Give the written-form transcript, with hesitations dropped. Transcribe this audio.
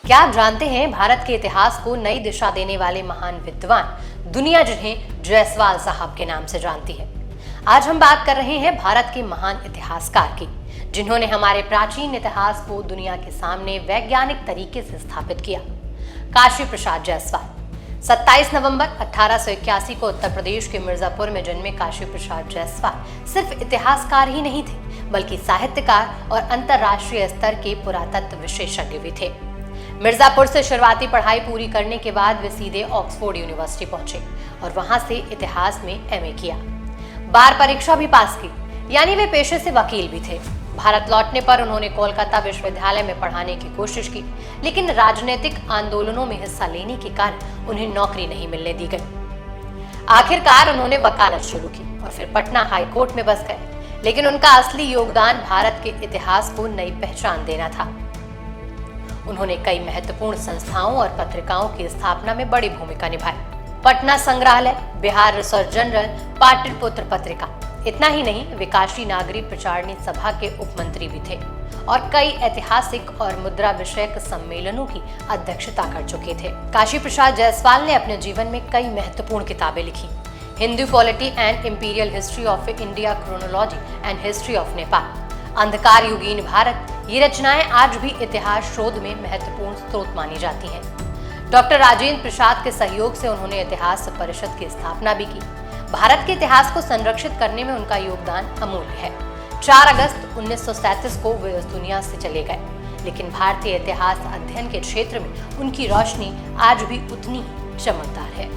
क्या आप जानते हैं भारत के इतिहास को नई दिशा देने वाले महान विद्वान दुनिया जिन्हें जायसवाल साहब के नाम से जानती है। आज हम बात कर रहे हैं भारत के महान इतिहासकार की, जिन्होंने हमारे प्राचीन इतिहास को दुनिया के सामने वैज्ञानिक तरीके से स्थापित किया। काशी प्रसाद जायसवाल 27 नवंबर 1881 को उत्तर प्रदेश के मिर्जापुर में जन्मे काशी प्रसाद जायसवाल सिर्फ इतिहासकार ही नहीं थे, बल्कि साहित्यकार और अंतर्राष्ट्रीय स्तर के पुरातत्व विशेषज्ञ भी थे। मिर्जापुर से शुरुआती पढ़ाई पूरी करने के बाद वे सीधे ऑक्सफोर्ड यूनिवर्सिटी पहुंचे और वहां से इतिहास में एमए किया। बार परीक्षा भी पास की, यानी वे पेशे से वकील भी थे। भारत लौटने पर उन्होंने कोलकाता विश्वविद्यालय में पढ़ाने की कोशिश की, लेकिन राजनीतिक आंदोलनों में हिस्सा लेने के कारण उन्हें नौकरी नहीं मिलने दी गई। आखिरकार उन्होंने वकालत शुरू की और फिर पटना हाई कोर्ट में बस गए, लेकिन उनका असली योगदान भारत के इतिहास को नई पहचान देना था। उन्होंने कई महत्वपूर्ण संस्थाओं और पत्रिकाओं की स्थापना में बड़ी भूमिका निभाई। पटना संग्रहालय, बिहार रिसर्च जर्नल, पाटलिपुत्र पत्रिका। इतना ही नहीं, वे काशी नागरी प्रचारणी सभा के उपमंत्री भी थे और कई ऐतिहासिक और मुद्रा विषयक सम्मेलनों की अध्यक्षता कर चुके थे। काशी प्रसाद जायसवाल ने अपने जीवन में कई महत्वपूर्ण किताबें लिखी। Hindu polity and imperial history of India, chronology and history of Nepal, अंधकार युगीन भारत, ये रचनाएं आज भी इतिहास शोध में महत्वपूर्ण स्रोत मानी जाती हैं। डॉक्टर राजेंद्र प्रसाद के सहयोग से उन्होंने इतिहास परिषद की स्थापना भी की। भारत के इतिहास को संरक्षित करने में उनका योगदान अमूल्य है। 4 अगस्त 1937 को वे इस दुनिया से चले गए, लेकिन भारतीय इतिहास अध्ययन के क्षेत्र में उनकी रोशनी आज भी उतनी ही चमकदार है।